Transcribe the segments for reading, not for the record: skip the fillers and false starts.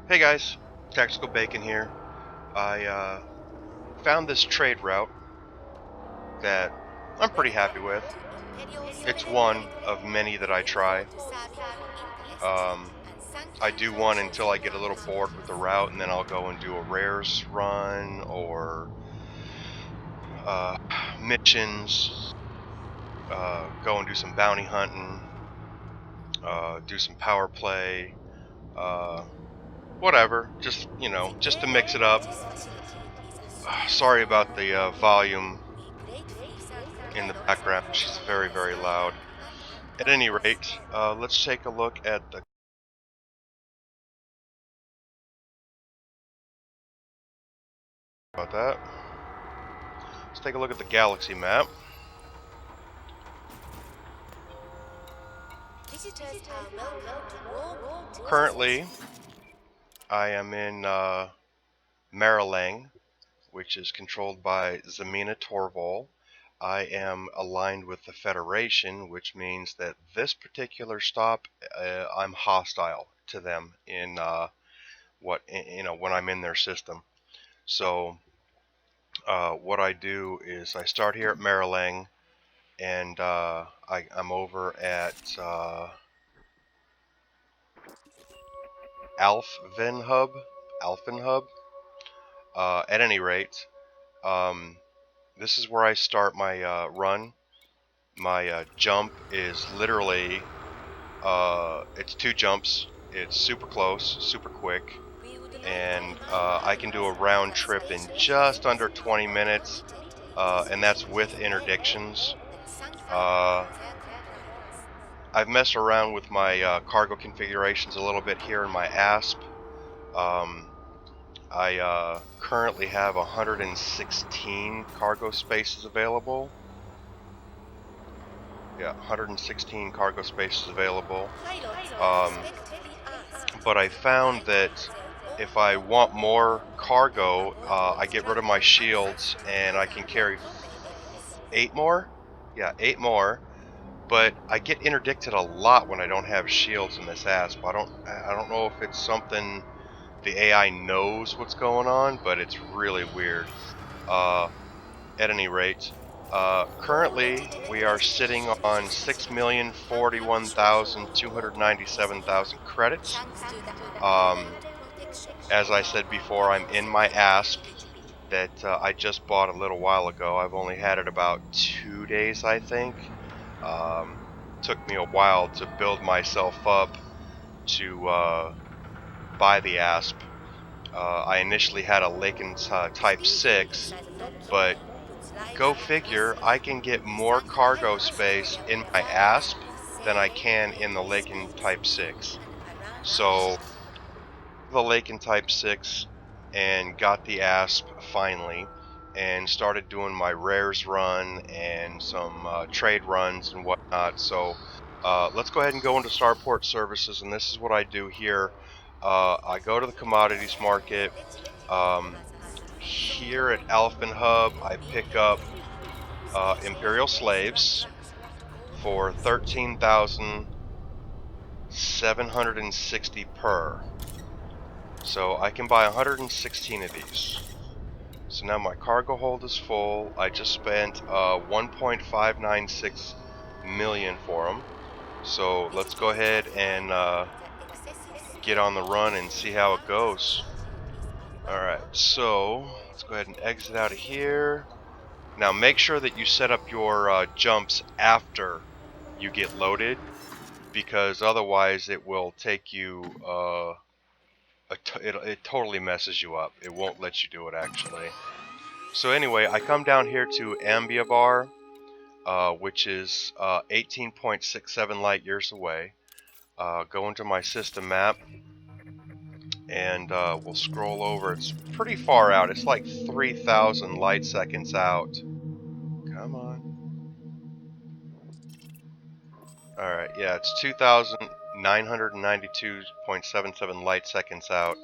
Hey guys, Tactical Bacon here. I found this trade route that I'm pretty happy with. It's one of many that I try. Um, I do one until I get a little bored with the route, and then I'll go and do a rares run or uh, missions. Go and do some bounty hunting. Do some power play. Uh, Whatever. Just just to mix it up. Sorry about the volume in the background. She's very, very loud. At any rate, let's take a look at the about that. Let's take a look at the galaxy map. Currently, I am in Marilang, which is controlled by Zemina Torval. I am aligned with the Federation, which means that this particular stop, I'm hostile to them in when I'm in their system. So what I do is I start here at Marilang, and I'm over at Alfvenhub. Alfenhub. At any rate, um, this is where I start my run. My jump is literally it's two jumps. It's super close, super quick, and I can do a round trip in just under 20 minutes, and that's with interdictions. Uh, I've messed around with my cargo configurations a little bit here in my ASP. Um, I currently have 116 cargo spaces available. Yeah, 116 cargo spaces available. But I found that if I want more cargo, I get rid of my shields and I can carry 8 more. Yeah, 8 more. But I get interdicted a lot when I don't have shields in this ASP. I don't know if it's something the AI knows what's going on, but it's really weird. Uh, at any rate, currently we are sitting on 6,041,297 credits. As I said before, I'm in my ASP that I just bought a little while ago. I've only had it about 2 days, I think. Um, Took me a while to build myself up to buy the ASP. I initially had a Laken Type 6, but go figure, I can get more cargo space in my ASP than I can in the Laken Type 6. So, the Laken Type 6 and got the ASP finally, and started doing my rares run and some trade runs and whatnot. So let's go ahead and go into Starport Services, and this is what I do here. I go to the commodities market. Here at Alphenhub, I pick up Imperial slaves for 13,760 per. So I can buy 116 of these. So now my cargo hold is full. I just spent 1.596 million for them. So let's go ahead and get on the run and see how it goes. Alright, so let's go ahead and exit out of here. Now make sure that you set up your jumps after you get loaded, because otherwise it will take you it totally messes you up. It won't let you do it actually. So anyway, I come down here to Ambiabar, which is 18.67 light years away. Go into my system map, and we'll scroll over. It's pretty far out. It's like 3,000 light seconds out. Come on. Alright, yeah, it's 2,992.77 light seconds out,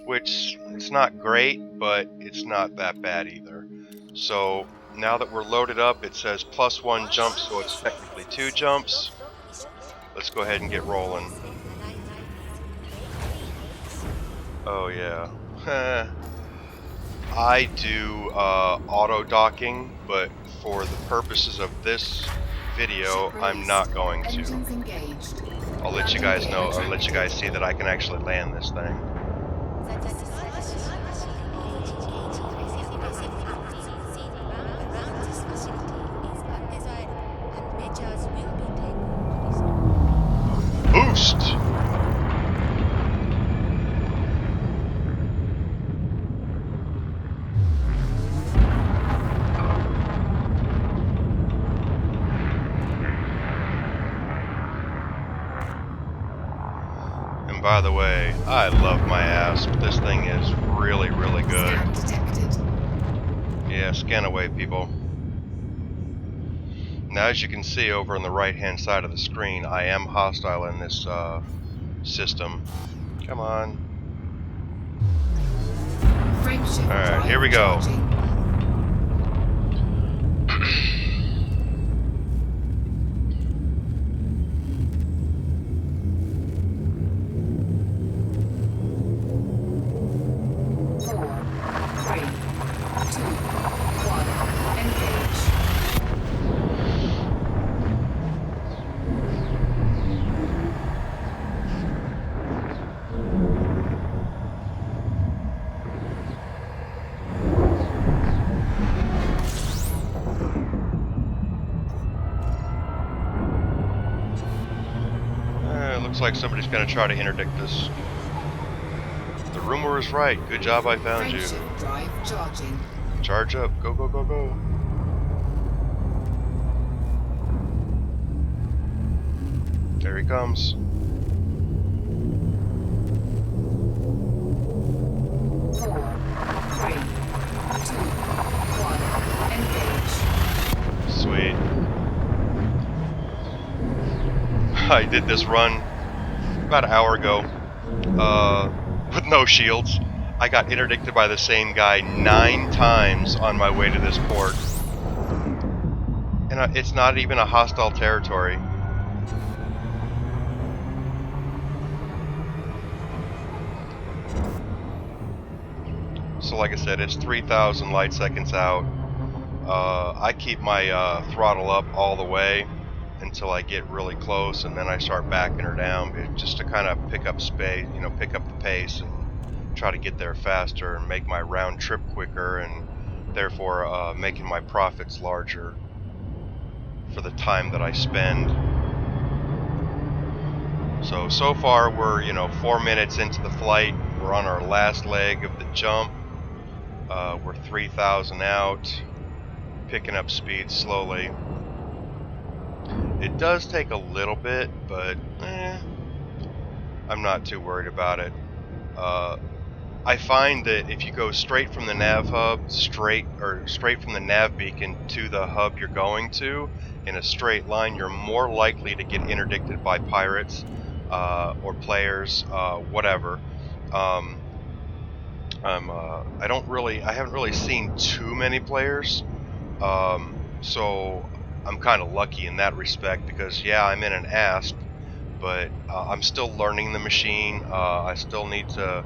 which it's not great, but it's not that bad either. So now that we're loaded up, it says +1 jump, so it's technically 2 jumps. Let's go ahead and get rolling. Oh yeah. I do auto docking, but for the purposes of this video, Ship I'm released. not going to. Engines engaged. I'll let you Landing guys gear know, or let you retracted. guys see that I can actually land this thing. Boost! And by the way, I love my ASP. This thing is really, really good. Scan detected. Yeah, scan away, people. Now, as you can see over on the right-hand side of the screen, I am hostile in this system. Come on. Frameshift Alright, here drive we go. charging. Four, three, two, one. Engage. Looks like somebody's gonna try to interdict this. The rumor is right. Good job, I found you. Frameshift drive charging. Charge up. Go, go, go, go. There he comes. Four, three, two, one. Engage. Sweet. I did this run about an hour ago with no shields. I got interdicted by the same guy 9 times on my way to this port. And it's not even a hostile territory. So like I said, it's 3,000 light seconds out. I keep my throttle up all the way until I get really close, and then I start backing her down, just to kind of pick up space, you know, pick up the pace and try to get there faster and make my round trip quicker, and therefore making my profits larger for the time that I spend. So far we're, 4 minutes into the flight. We're on our last leg of the jump. We're 3,000 out, picking up speed slowly. It does take a little bit, but I'm not too worried about it. I find that if you go straight from the nav hub, straight from the nav beacon to the hub you're going to, in a straight line, you're more likely to get interdicted by pirates or players, whatever. I haven't really seen too many players, so I'm kind of lucky in that respect because yeah, I'm in an ASP, but I'm still learning the machine. I still need to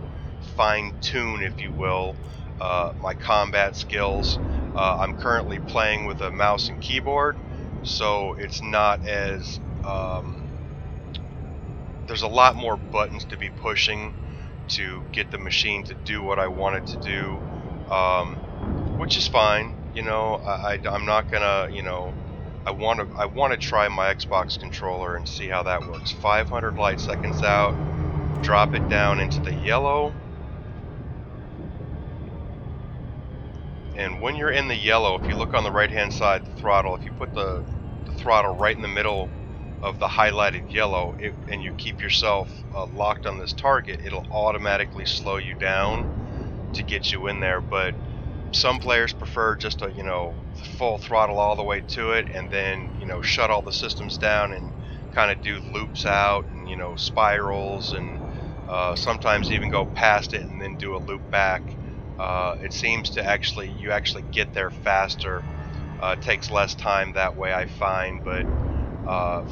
fine-tune, if you will, my combat skills. I'm currently playing with a mouse and keyboard, so it's not as there's a lot more buttons to be pushing to get the machine to do what I want it to do, which is fine. I'm not gonna, I want to try my Xbox controller and see how that works. 500 light seconds out, drop it down into the yellow, and when you're in the yellow, if you look on the right hand side, the throttle, if you put the throttle right in the middle of the highlighted yellow, and you keep yourself locked on this target, it'll automatically slow you down to get you in there. But some players prefer just to, full throttle all the way to it, and then, shut all the systems down and kind of do loops out and, spirals, and sometimes even go past it and then do a loop back. It seems to you actually get there faster. It takes less time that way, I find, but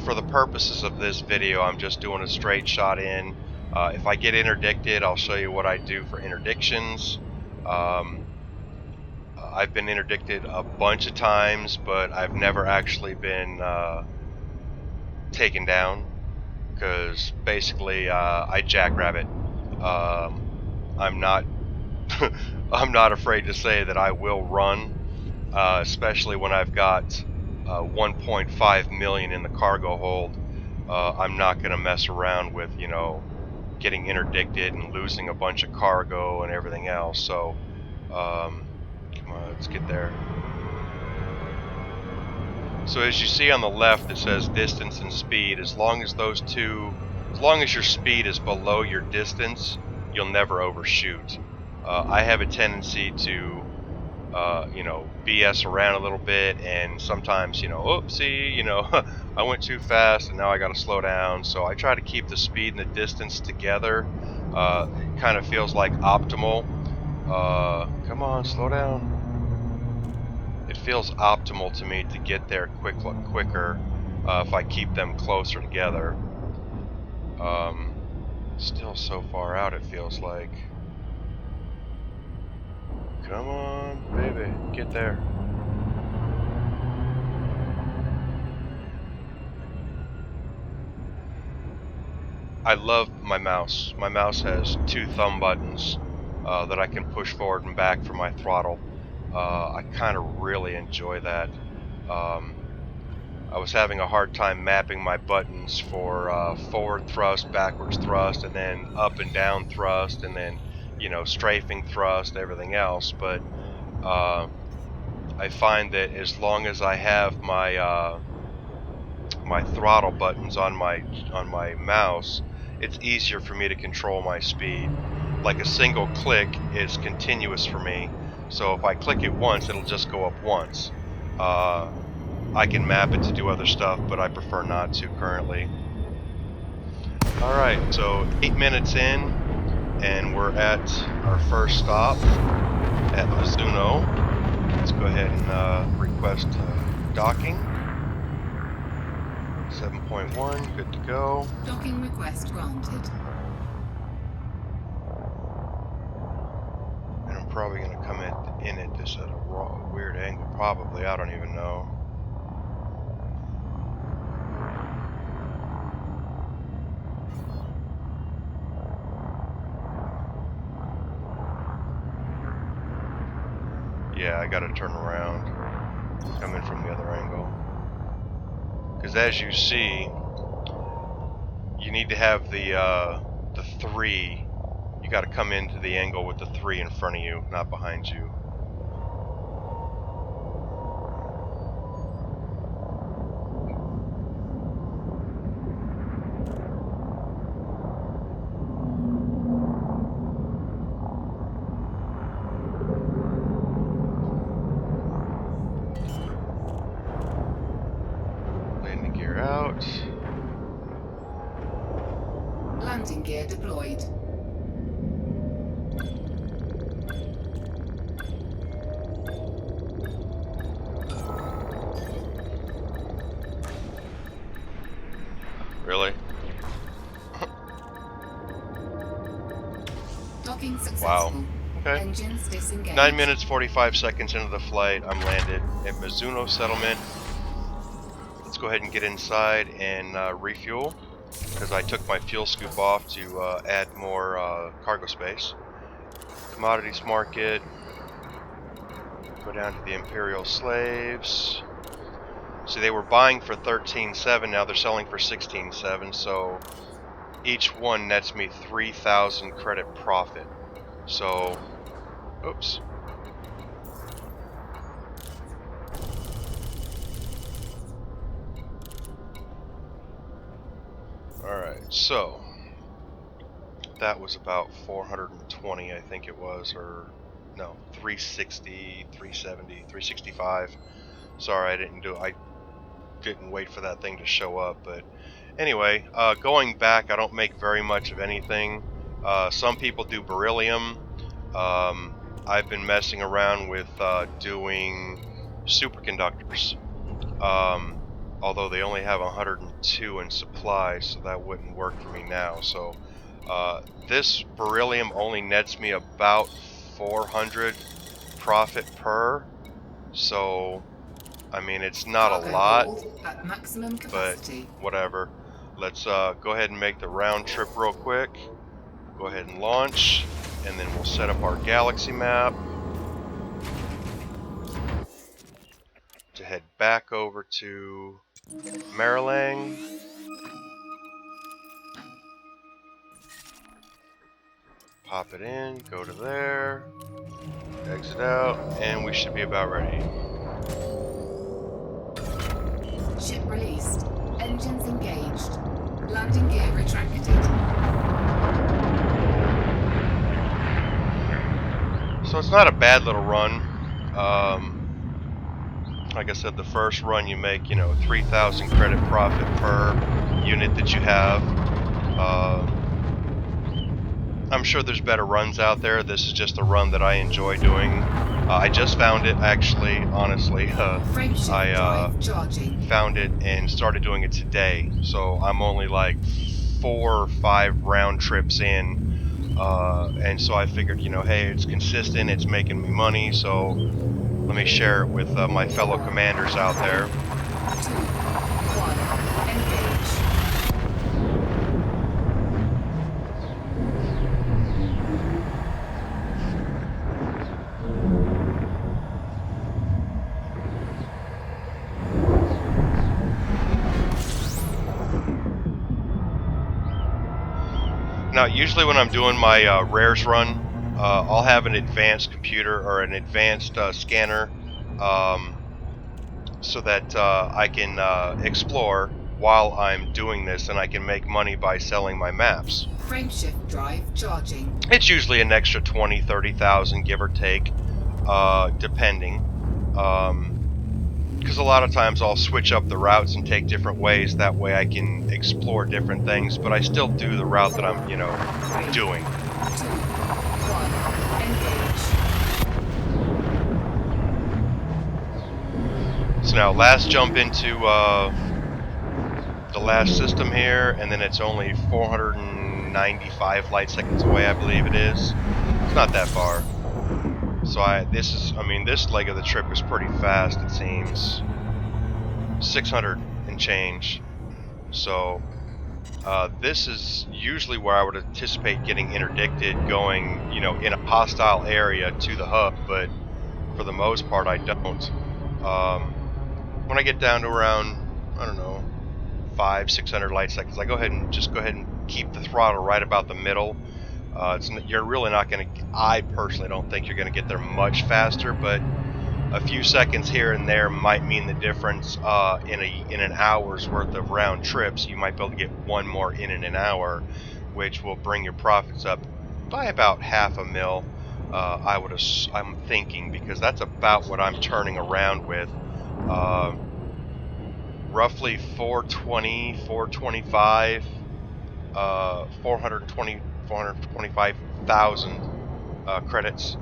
for the purposes of this video, I'm just doing a straight shot in. If I get interdicted, I'll show you what I do for interdictions. I've been interdicted a bunch of times, but I've never actually been taken down, because basically I jackrabbit. I'm not I'm not afraid to say that I will run, especially when I've got 1.5 million in the cargo hold. I'm not going to mess around with, you know, getting interdicted and losing a bunch of cargo and everything else. So come on, let's get there. So as you see on the left, it says distance and speed. As long as your speed is below your distance, you'll never overshoot. I have a tendency to, you know, BS around a little bit, and sometimes, you know, oopsie, you know, I went too fast and now I got to slow down. So I try to keep the speed and the distance together. It kind of feels like optimal. Come on, slow down. It feels optimal to me to get there quicker if I keep them closer together. Still so far out, it feels like. Come on, baby, get there. I love my mouse. My mouse has 2 thumb buttons that I can push forward and back for my throttle. I kind of really enjoy that. I was having a hard time mapping my buttons for forward thrust, backwards thrust, and then up and down thrust, and then, you know, strafing thrust, everything else. But I find that as long as I have my my throttle buttons on my mouse, it's easier for me to control my speed. Like a single click is continuous for me, so if I click it once, it'll just go up once. I can map it to do other stuff, but I prefer not to currently. Alright, so 8 minutes in, and we're at our first stop at Mizuno. Let's go ahead and request docking. 7.1, good to go. Docking request granted. And I'm probably going to come in at this at a weird angle, probably, I don't even know. Yeah, I gotta turn around, come in from the other angle. Because as you see, you need to have the 3. You gotta come into the angle with the 3 in front of you, not behind you. Landing gear out. Landing gear deployed. Really? Docking successful. Wow. Okay. Engines disengaged. 9 minutes 45 seconds into the flight, I'm landed at Mizuno Settlement. Let's go ahead and get inside and refuel, because I took my fuel scoop off to add more cargo space. Commodities market. Go down to the Imperial Slaves. See, they were buying for 13.7, now they're selling for 16.7, so each one nets me 3,000 credit profit. So, oops. Alright, so that was about 420, I think it was, or no, 360, 370, 365. Sorry, I didn't wait for that thing to show up, but anyway, going back, I don't make very much of anything. Some people do beryllium. I've been messing around with doing superconductors, although they only have 102 in supply, so that wouldn't work for me now. So This beryllium only nets me about 400 profit per, so I mean it's not a Cargo lot, hold at maximum but capacity. whatever. Let's go ahead and make the round trip real quick. Go ahead and launch, and then we'll set up our galaxy map to head back over to Marilang. Pop it in, go to there, exit out, and we should be about ready. Ship released. Engines engaged. Landing gear retracted. So it's not a bad little run. Like I said, the first run you make, 3,000 credit profit per unit that you have. I'm sure there's better runs out there. This is just a run that I enjoy doing. I just found it, actually, honestly. I found it and started doing it today. So I'm only like 4 or 5 round trips in. And so I figured, hey, it's consistent, it's making me money, so let me share it with my fellow commanders out there. 2, 1, engage. Now, usually when I'm doing my rares run, I'll have an advanced computer or an advanced scanner so that I can explore while I'm doing this, and I can make money by selling my maps. Frameshift drive charging. It's usually an extra 20, 30,000, give or take, depending. Because a lot of times I'll switch up the routes and take different ways. That way I can explore different things, but I still do the route that I'm, doing. 2, 1, engage. So now, last jump into the last system here, and then it's only 495 light seconds away, I believe it is. It's not that far. So this leg of the trip is pretty fast, it seems. 600 and change. So this is usually where I would anticipate getting interdicted, going, in a hostile area to the hub, but for the most part I don't. When I get down to around, I don't know, 500-600 light seconds, I go ahead and keep the throttle right about the middle. You're really not going to, I personally don't think you're going to get there much faster, but a few seconds here and there might mean the difference. In an hour's worth of round trips, you might be able to get one more in an hour, which will bring your profits up by about $500,000. I'm thinking, because that's about what I'm turning around with. Roughly 420, 425, 425,000 credits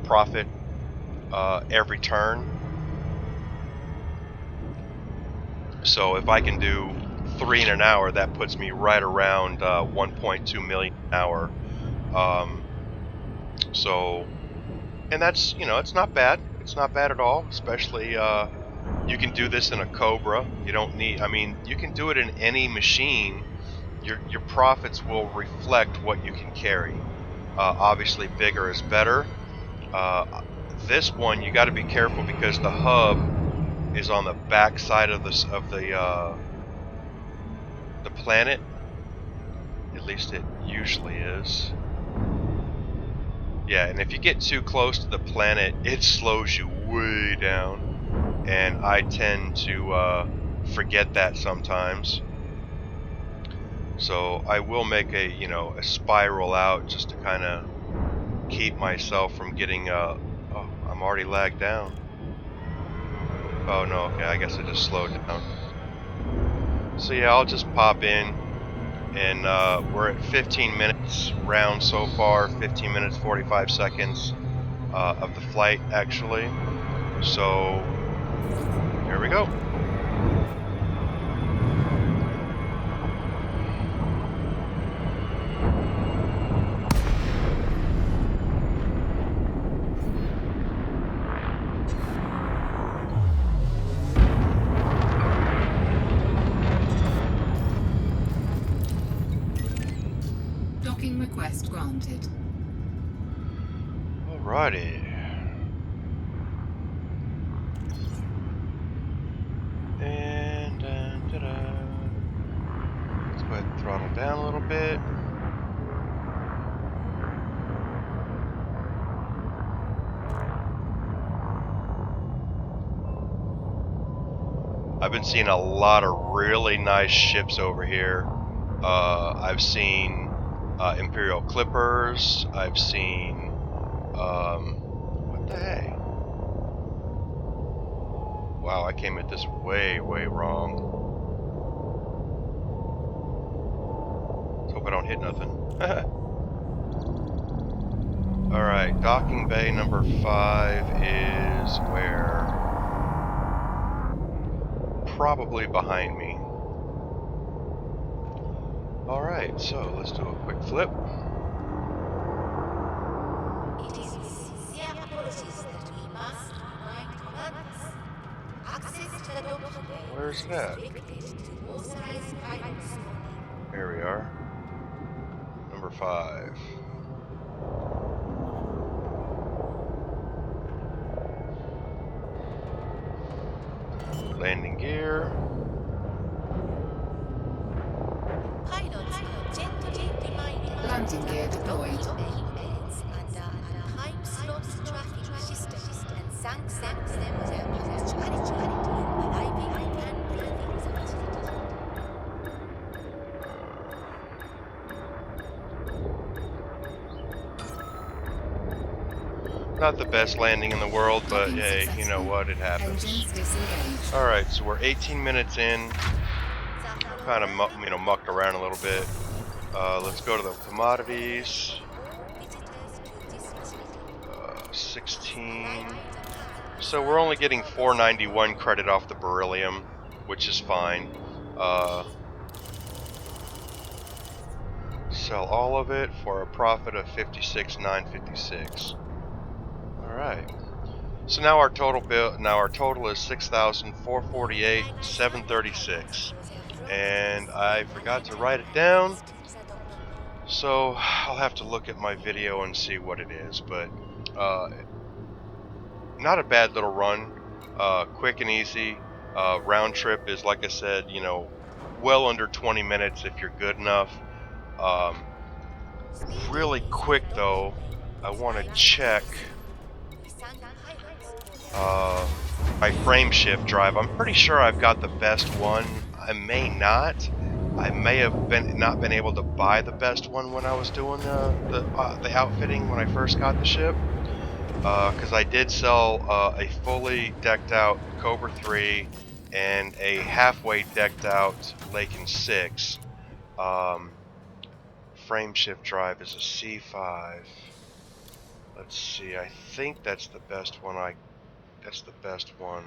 profit every turn. So if I can do 3 in an hour, that puts me right around 1.2 million an hour. And that's, it's not bad. It's not bad at all, especially you can do this in a Cobra. You don't need, you can do it in any machine. Your profits will reflect what you can carry. Obviously, bigger is better. This one, you got to be careful because the hub is on the back side of the planet. At least it usually is. Yeah, and if you get too close to the planet, it slows you way down. And I tend to forget that sometimes. So I will make a spiral out just to kind of keep myself from getting oh, I'm already lagged down. Oh no, okay, I guess I just slowed down. So yeah, I'll just pop in, and we're at 15 minutes round so far, 15 minutes 45 seconds of the flight actually. So here we go. Docking request granted. Alrighty. And let's go ahead and throttle down a little bit. I've been seeing a lot of really nice ships over here. I've seen Imperial Clippers. I've seen what the heck? Wow, I came at this way wrong. Let's hope I don't hit nothing. Alright, docking bay number 5 is where? Probably behind me. Alright, so let's do a quick flip. It is sincere apologies that we must remind commanders. Access to the docking bay Where's is that? restricted to authorized pilots only. There we are. Number 5. Landing gear. Pilots are gently reminded Landing gear deployed. docking beds under a time-slot tracking system and thank them for their punctuality in arriving and leaving the facility. Not the best landing in the world, but Docking hey, you know successful. what? It happens. Engines disengaged. Alright, so we're 18 minutes in. Kind of mucked around a little bit. Let's go to the commodities. 16. So we're only getting 491 credit off the beryllium, which is fine. Sell all of it for a profit of 56,956. All right. So now our total is 6,448,736, and I forgot to write it down. So I'll have to look at my video and see what it is, but not a bad little run, quick and easy. Round trip is, like I said, well under 20 minutes if you're good enough. Really quick though, I want to check my frame shift drive. I'm pretty sure I've got the best one. I may not. I may have not been able to buy the best one when I was doing the outfitting when I first got the ship, because I did sell a fully decked out Cobra 3 and a halfway decked out Laken 6. Frame shift drive is a C5. Let's see. I think that's the best one. That's the best one.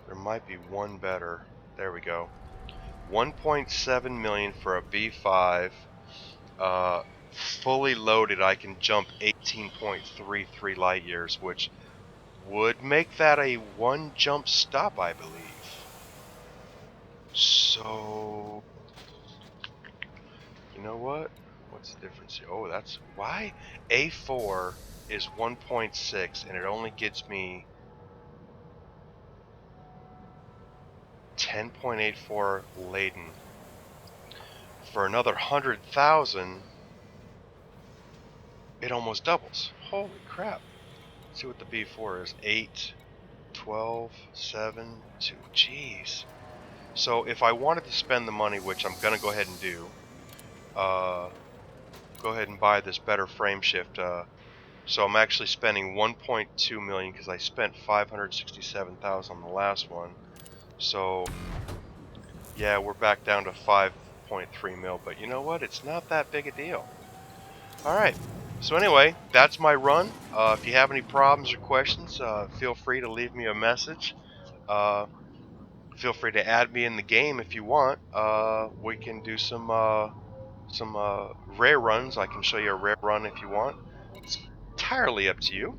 There might be one better. There we go. 1.7 million for a B5. Fully loaded, I can jump 18.33 light years, which would make that a one jump stop, I believe. So, you know what? What's the difference here? Oh, that's why A4 is 1.6 and it only gets me 10.84 laden. For another 100,000, it almost doubles. Holy crap. Let's see what the B4 is. 8, 12, 7, 2. Jeez. So if I wanted to spend the money, which I'm going to go ahead and do, go ahead and buy this better frame shift. So I'm actually spending 1.2 million because I spent 567,000 on the last one. So yeah, we're back down to 5.3 mil, but you know what? It's not that big a deal. All right. So anyway, that's my run. If you have any problems or questions, feel free to leave me a message. Feel free to add me in the game if you want. We can do some rare runs. I can show you a rare run if you want. It's entirely up to you.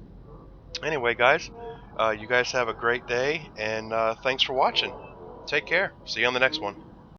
Anyway, guys, You guys have a great day, and thanks for watching. Take care. See you on the next one.